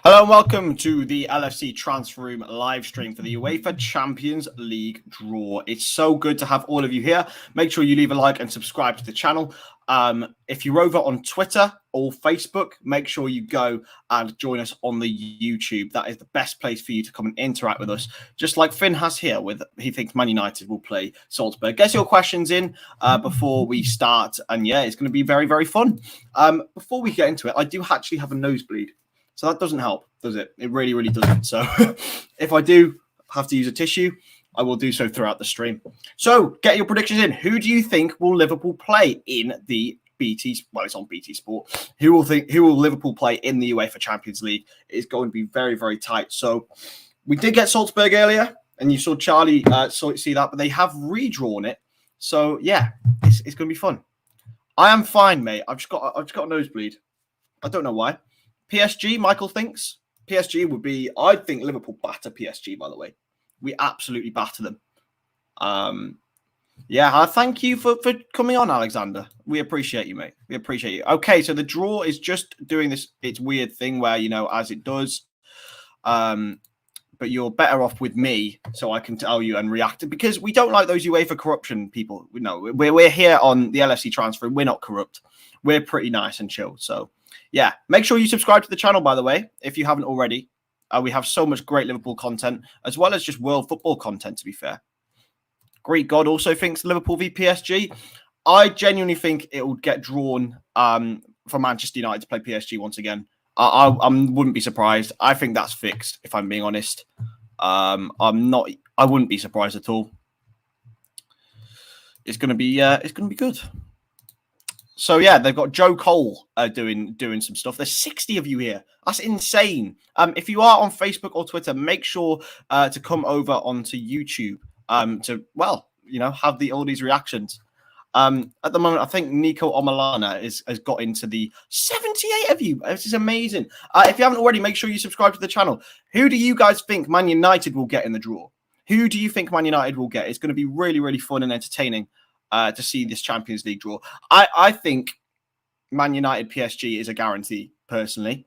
Hello and welcome to the LFC Transfer Room live stream for the UEFA Champions League draw. It's so good to have all of you here. Make sure you leave a like and subscribe to the channel. If you're over on Twitter or Facebook, make sure you go and join us on the YouTube. That is the best place for you to come and interact with us. Just like Finn has here with, he thinks Man United will play Salzburg. Get your questions in before we start. And yeah, it's going to be very, very fun. Before we get into it, I do actually have a nosebleed. So that doesn't help, does it? It really, really doesn't. So if I do have to use a tissue, I will do so throughout the stream. So get your predictions in. Who do you think will Liverpool play in the BT? Well, it's on BT Sport. Who will Liverpool play in the UEFA Champions League? It's going to be very, very tight. So we did get Salzburg earlier, and you saw Charlie see that, but they have redrawn it. So yeah, it's going to be fun. I am fine, mate. I've just got a nosebleed. I don't know why. PSG, Michael thinks. PSG would be, I think Liverpool batter PSG, by the way. We absolutely batter them. Yeah, thank you for coming on, Alexander. We appreciate you, mate. We appreciate you. Okay, so the draw is just doing this, it's weird thing where, you know, as it does. But you're better off with me so I can tell you and react because we don't like those UEFA corruption people. No, we're here on the LFC transfer. We're not corrupt. We're pretty nice and chill. So yeah, make sure you subscribe to the channel, by the way, if you haven't already. We have so much great Liverpool content as well as just world football content, to be fair. Greek God also thinks Liverpool v PSG. I genuinely think it will get drawn for Manchester United to play PSG once again. I wouldn't be surprised. I think that's fixed, if I'm being honest. I wouldn't be surprised at all. It's gonna be good. So yeah, they've got Joe Cole doing some stuff. There's 60 of you here. That's insane. If you are on Facebook or Twitter, make sure to come over onto YouTube to have all these reactions. At the moment, I think Nico Omalana has got into the 78 of you. This is amazing. If you haven't already, make sure you subscribe to the channel. Who do you guys think Man United will get in the draw? Who do you think Man United will get? It's going to be really, really fun and entertaining to see this Champions League draw. I think Man United PSG is a guarantee, personally.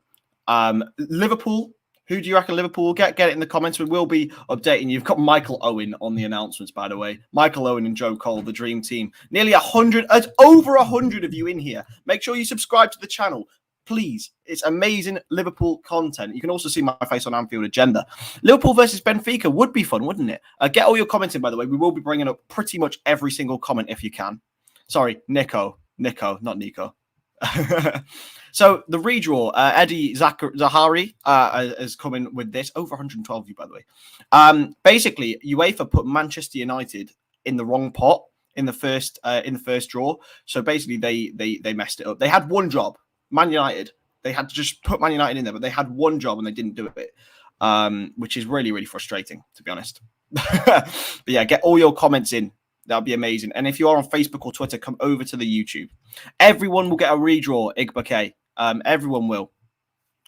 Liverpool. Who do you reckon Liverpool will get? Get it in the comments. We will be updating you. You've got Michael Owen on the announcements, by the way. Michael Owen and Joe Cole, the dream team. Nearly 100, over 100 of you in here. Make sure you subscribe to the channel, please. It's amazing Liverpool content. You can also see my face on Anfield Agenda. Liverpool versus Benfica would be fun, wouldn't it? Get all your comments in, by the way. We will be bringing up pretty much every single comment if you can. Sorry, Nico, not Nico. So the redraw, Eddie Zahari has come in with this. Over 112 of you, by the way. Basically, UEFA put Manchester United in the wrong pot in the first draw. So basically, they messed it up. They had one job, Man United. They had to just put Man United in there, but they had one job and they didn't do it, which is really, really frustrating, to be honest. But yeah, get all your comments in. That'll be amazing. And if you are on Facebook or Twitter, come over to the YouTube. Everyone will get a redraw, Igbake. Everyone will.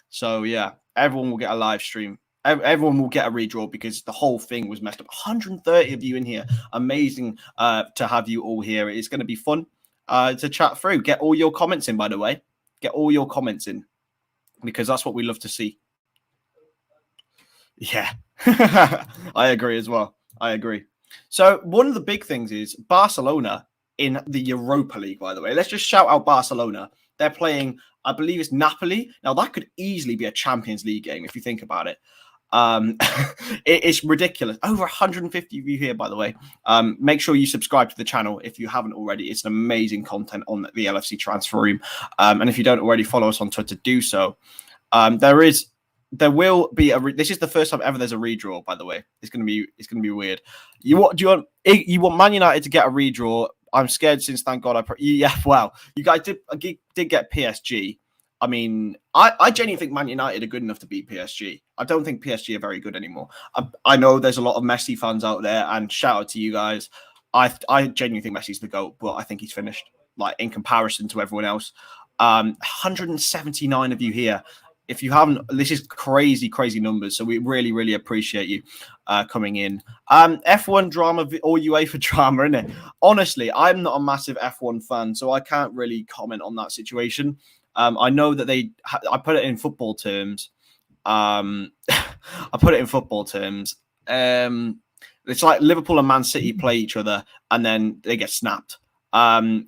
So, yeah, everyone will get a live stream. Everyone will get a redraw because the whole thing was messed up. 130 of you in here. Amazing to have you all here. It's going to be fun to chat through. Get all your comments in, by the way. Get all your comments in because that's what we love to see. Yeah, I agree as well. I agree. So one of the big things is Barcelona in the Europa League, by the way. Let's just shout out Barcelona. They're playing, I believe it's Napoli. Now, that could easily be a Champions League game if you think about it. It's ridiculous. Over 150 of you here, by the way. Make sure you subscribe to the channel if you haven't already. It's an amazing content on the LFC Transfer Room. And if you don't already follow us on Twitter, do so. There will be this is the first time ever there's a redraw, by the way. It's gonna be weird. You want Man United to get a redraw? I'm scared since thank God wow. You guys did get PSG. I mean, I genuinely think Man United are good enough to beat PSG. I don't think PSG are very good anymore. I know there's a lot of Messi fans out there, and shout out to you guys. I genuinely think Messi's the GOAT, but I think he's finished, like, in comparison to everyone else. 179 of you here. If you haven't, this is crazy, crazy numbers. So we really, really appreciate you coming in. F1 drama or UEFA drama, isn't it? Honestly, I'm not a massive F1 fan, so I can't really comment on that situation. I know that I put it in football terms. I put it in football terms. It's like Liverpool and Man City play each other and then they get snapped. I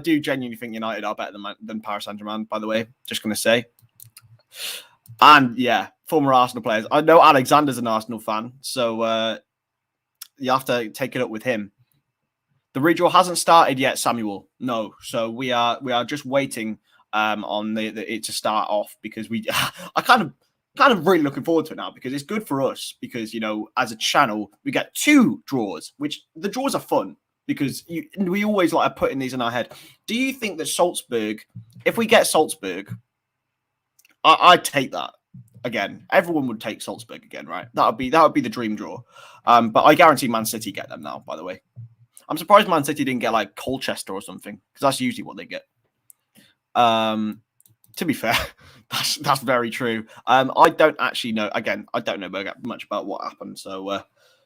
do genuinely think United are better than Paris Saint-Germain, by the way. Just going to say. And yeah, former Arsenal players. I know Alexander's an Arsenal fan, so you have to take it up with him. The redraw hasn't started yet, Samuel. No, so we are just waiting on it to start off because I kind of really looking forward to it now because it's good for us because as a channel we get 2 draws, which the draws are fun because we always like putting these in our head. Do you think that Salzburg, if we get Salzburg, I'd take that again? Everyone would take Salzburg again, right? That would be the dream draw. But I guarantee Man City get them now. By the way, I'm surprised Man City didn't get like Colchester or something because that's usually what they get. To be fair, that's very true. I don't actually know. Again, I don't know much about what happened. So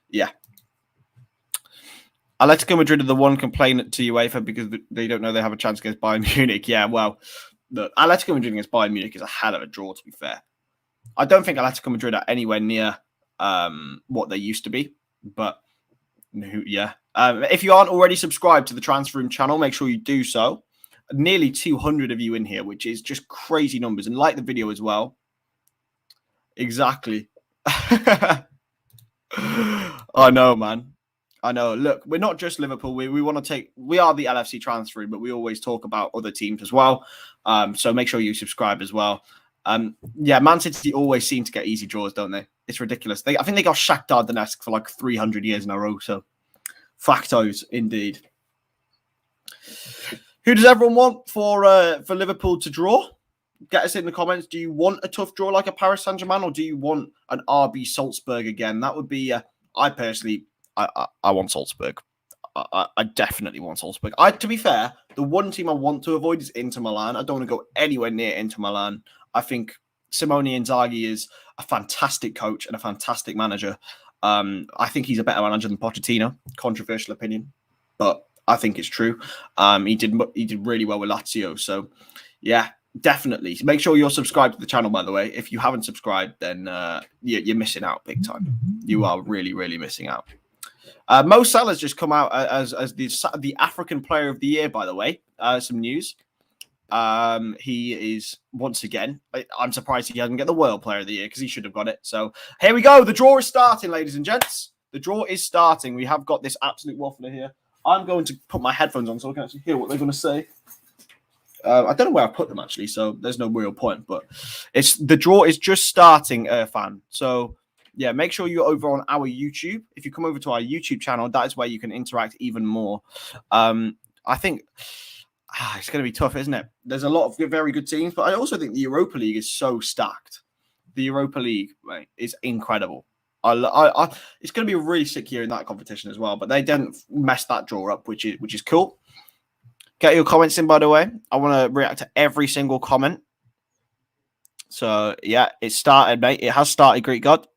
yeah. Atletico Madrid are the one complaint to UEFA because they don't know they have a chance against Bayern Munich. Yeah, well, look, Atletico Madrid against Bayern Munich is a hell of a draw, to be fair. I don't think Atletico Madrid are anywhere near what they used to be. But, yeah. If you aren't already subscribed to the Transfer Room channel, make sure you do so. Nearly 200 of you in here, which is just crazy numbers. And like the video as well. Exactly. I know, man. I know. Look, we're not just Liverpool. We want to we are the LFC transfer room, but we always talk about other teams as well. So make sure you subscribe as well. Yeah, Man City always seem to get easy draws, don't they? It's ridiculous. I think they got Shakhtar Donetsk for like 300 years in a row. So factos indeed. Who does everyone want for Liverpool to draw? Get us in the comments. Do you want a tough draw like a Paris Saint-Germain, or do you want an RB Salzburg again? That would be. I personally. I want Salzburg. I definitely want Salzburg. To be fair, the one team I want to avoid is Inter Milan. I don't want to go anywhere near Inter Milan. I think Simone Inzaghi is a fantastic coach and a fantastic manager. I think he's a better manager than Pochettino. Controversial opinion, but I think it's true. He did really well with Lazio. So, yeah, definitely. Make sure you're subscribed to the channel, by the way. If you haven't subscribed, then you're missing out big time. You are really, really missing out. Mo Salah's just come out as the African Player of the Year, by the way. Some news. He is, once again, I'm surprised he hasn't got the World Player of the Year because he should have got it. So here we go. The draw is starting, ladies and gents. The draw is starting. We have got this absolute waffler here. I'm going to put my headphones on so I can actually hear what they're going to say. I don't know where I put them, actually, so there's no real point. But the draw is just starting, Irfan. So yeah, make sure you're over on our YouTube. If you come over to our YouTube channel, that is where you can interact even more. I think it's going to be tough, isn't it? There's a lot of very good teams, but I also think the Europa League is so stacked. The Europa League, right, is incredible. It's going to be a really sick year in that competition as well, but they didn't mess that draw up, which is cool. Get your comments in, by the way. I want to react to every single comment. So, yeah, it started, mate. It has started, Greek God.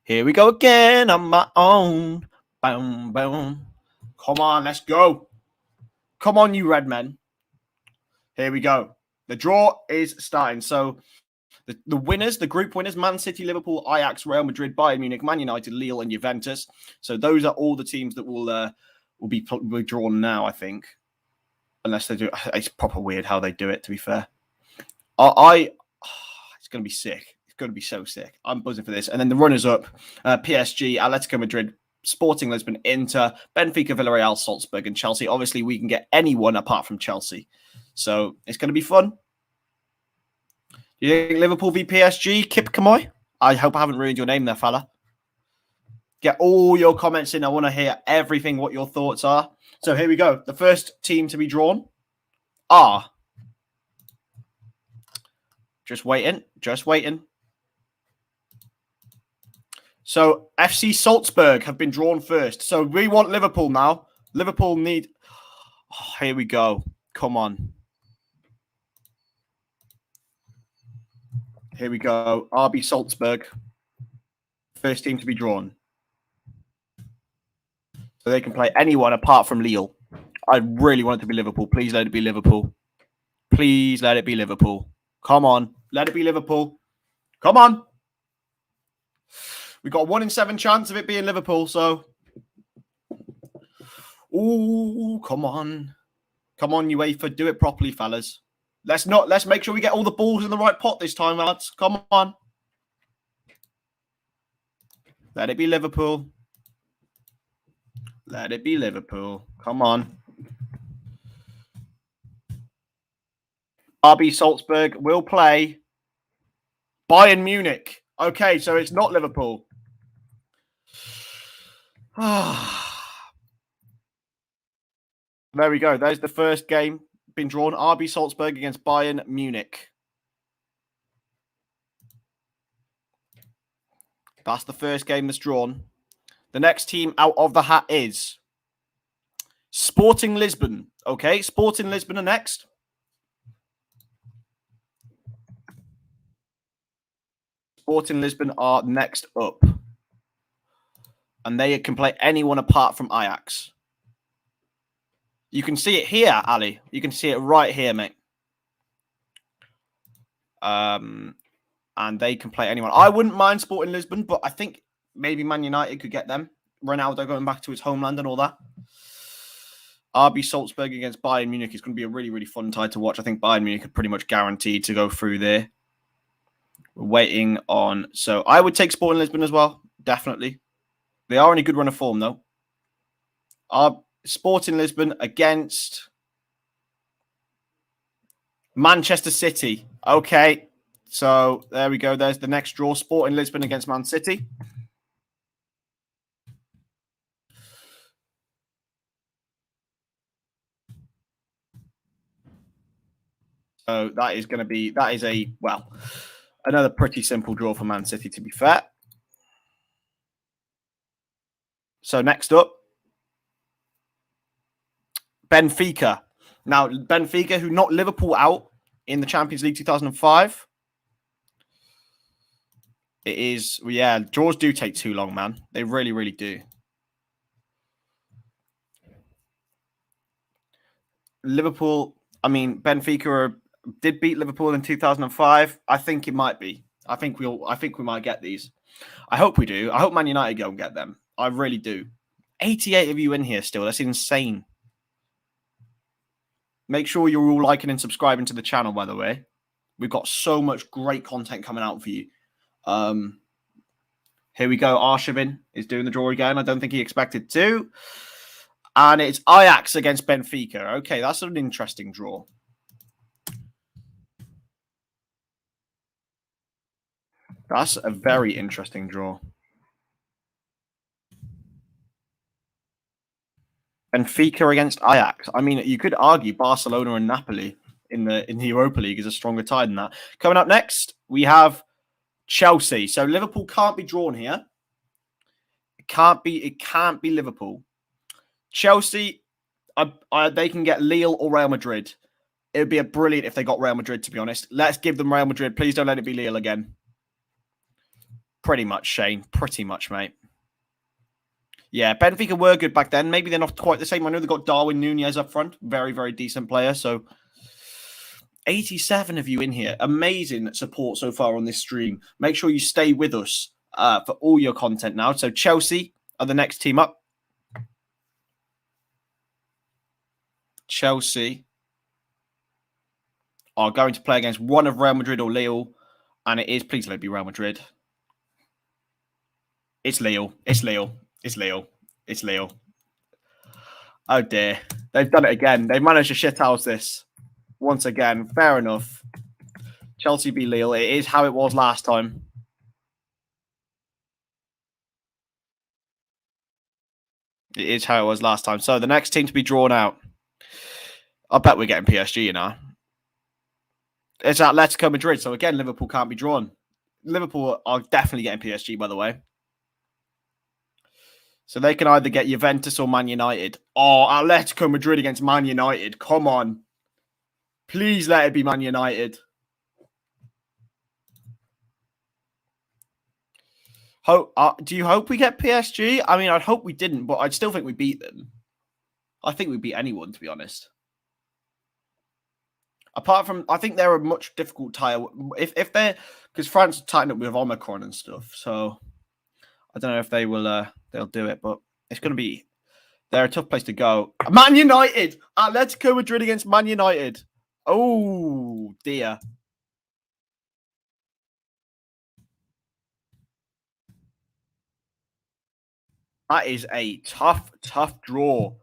Here we go again on my own. Boom, boom. Come on, let's go. Come on, you red men. Here we go. The draw is starting. So the winners, the group winners, Man City, Liverpool, Ajax, Real Madrid, Bayern Munich, Man United, Lille, and Juventus. So those are all the teams that will be drawn now, I think. Unless they do. It's proper weird how they do it, to be fair. It's going to be sick. It's going to be so sick. I'm buzzing for this. And then the runners-up, PSG, Atletico Madrid, Sporting Lisbon, Inter, Benfica, Villarreal, Salzburg, and Chelsea. Obviously, we can get anyone apart from Chelsea. So it's going to be fun. Do you think Liverpool v PSG, Kip Kamoy? I hope I haven't ruined your name there, fella. Get all your comments in. I want to hear everything, what your thoughts are. So here we go. The first team to be drawn are... Just waiting. So FC Salzburg have been drawn first. So we want Liverpool now. Liverpool need... Oh, here we go. Come on. Here we go. RB Salzburg. First team to be drawn. So they can play anyone apart from Lille. I really want it to be Liverpool. Please let it be Liverpool. Please let it be Liverpool. Come on. Let it be Liverpool. Come on. We got a 1 in 7 chance of it being Liverpool, so. Ooh, come on. Come on, UEFA. Do it properly, fellas. Let's make sure we get all the balls in the right pot this time, lads. Come on. Let it be Liverpool. Let it be Liverpool. Come on. RB Salzburg will play Bayern Munich. Okay, so it's not Liverpool. There we go. There's the first game been drawn. RB Salzburg against Bayern Munich. That's the first game that's drawn. The next team out of the hat is Sporting Lisbon. Okay, Sporting Lisbon are next. Sporting Lisbon are next up. And they can play anyone apart from Ajax. You can see it here, Ali. You can see it right here, mate. And they can play anyone. I wouldn't mind Sporting Lisbon, but I think maybe Man United could get them. Ronaldo going back to his homeland and all that. RB Salzburg against Bayern Munich is going to be a really, really fun tie to watch. I think Bayern Munich are pretty much guaranteed to go through there. We're waiting on. So I would take Sporting Lisbon as well. Definitely. They are in a good run of form, though. Sporting Lisbon against Manchester City. Okay. So there we go. There's the next draw. Sporting Lisbon against Man City. So that is going to be, another pretty simple draw for Man City, to be fair. So next up, Benfica. Now, Benfica, who knocked Liverpool out in the Champions League 2005. It is, yeah, draws do take too long, man. They really, really do. Liverpool, Benfica did beat Liverpool in 2005. I think it might be. I think we might get these. I hope we do. I hope Man United go and get them. I really do. 88 of you in here still. That's insane. Make sure you're all liking and subscribing to the channel, by the way. We've got so much great content coming out for you. Here we go. Arshavin is doing the draw again. I don't think he expected to. And it's Ajax against Benfica. Okay, that's an interesting draw. That's a very interesting draw. Benfica against Ajax. I mean, you could argue Barcelona and Napoli in the Europa League is a stronger tie than that. Coming up next, we have Chelsea. So Liverpool can't be drawn here. It can't be Liverpool. Chelsea, they can get Lille or Real Madrid. It would be brilliant if they got Real Madrid, to be honest. Let's give them Real Madrid. Please don't let it be Lille again. Pretty much, Shane. Pretty much, mate. Yeah, Benfica were good back then. Maybe they're not quite the same. I know they've got Darwin Nunez up front. Very, very decent player. So 87 of you in here. Amazing support so far on this stream. Make sure you stay with us for all your content now. So Chelsea are the next team up. Chelsea are going to play against one of Real Madrid or Lille. And it is, please let it be Real Madrid. It's Lille. It's Lille. It's Lille. It's Lille. Oh dear. They've done it again. They've managed to shithouse this once again. Fair enough. Chelsea v Lille. It is how it was last time. It is how it was last time. So the next team to be drawn out. I bet we're getting PSG, you know. It's Atletico Madrid. So again, Liverpool can't be drawn. Liverpool are definitely getting PSG, by the way. So they can either get Juventus or Man United. Oh, Atletico Madrid against Man United. Come on. Please let it be Man United. Do you hope we get PSG? I mean, I'd hope we didn't, but I'd still think we beat them. I think we beat anyone, to be honest. Apart from, I think they're a much difficult tie. If they're, because France tightened up with Omicron and stuff, so I don't know if they will. They'll do it, but it's going to be. They're a tough place to go. Man United, Atletico Madrid against Man United. Oh dear. That is a tough draw.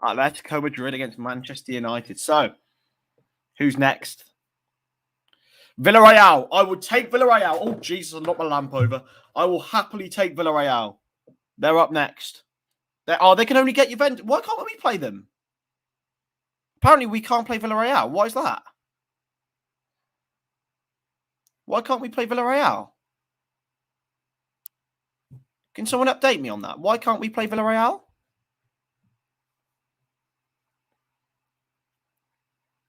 Atletico Madrid against Manchester United. So, who's next? Villarreal. I would take Villarreal. Oh, Jesus, I knocked my lamp over. I will happily take Villarreal. They're up next. They can only get Juventus. Why can't we play them? Apparently, we can't play Villarreal. Why is that? Why can't we play Villarreal? Can someone update me on that? Why can't we play Villarreal?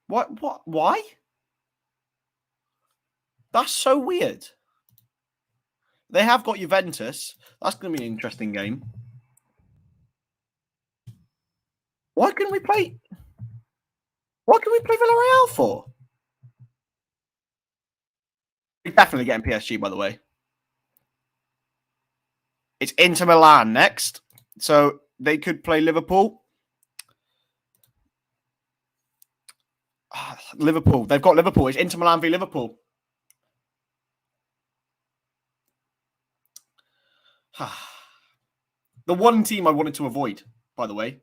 What? Why? That's so weird. They have got Juventus. That's going to be an interesting game. Why can we play? What can we play Villarreal for? We're definitely getting PSG, by the way. It's Inter Milan next. So they could play Liverpool. Liverpool. They've got Liverpool. It's Inter Milan v Liverpool. The one team I wanted to avoid, by the way.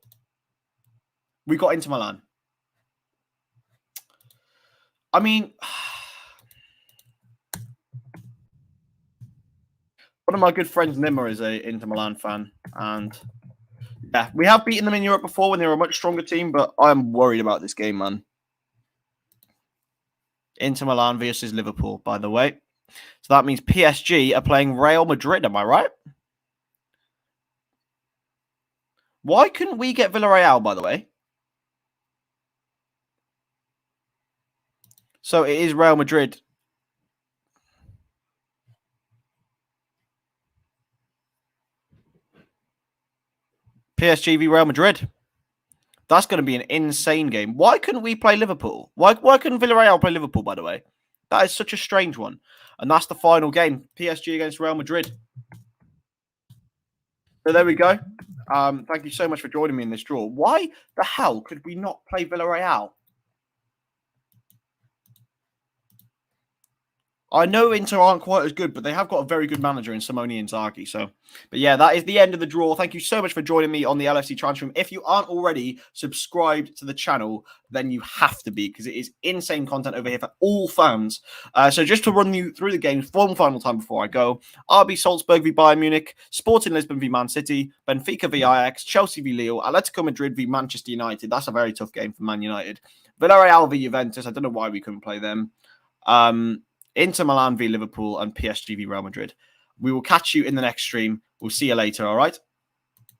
We got Inter Milan. I mean, one of my good friends, Nimmer, is a Inter Milan fan. And yeah, we have beaten them in Europe before when they were a much stronger team, but I'm worried about this game, man. Inter Milan versus Liverpool, by the way. So that means PSG are playing Real Madrid, am I right? Why couldn't we get Villarreal, by the way? So it is Real Madrid. PSG v Real Madrid. That's going to be an insane game. Why couldn't we play Liverpool? Why couldn't Villarreal play Liverpool, by the way? That is such a strange one. And that's the final game. PSG against Real Madrid. So there we go. Thank you so much for joining me in this draw. Why the hell could we not play Villarreal? I know Inter aren't quite as good, but they have got a very good manager in Simone Inzaghi. So, but yeah, that is the end of the draw. Thank you so much for joining me on the LFC Transfer Room. If you aren't already subscribed to the channel, then you have to be, because it is insane content over here for all fans. So just to run you through the games one final time before I go: RB Salzburg v Bayern Munich, Sporting Lisbon v Man City, Benfica v Ajax, Chelsea v Lille, Atletico Madrid v Manchester United. That's a very tough game for Man United. Villarreal v Juventus. I don't know why we couldn't play them. Inter Milan v Liverpool, and PSG v Real Madrid. We will catch you in the next stream. We'll see you later, all right?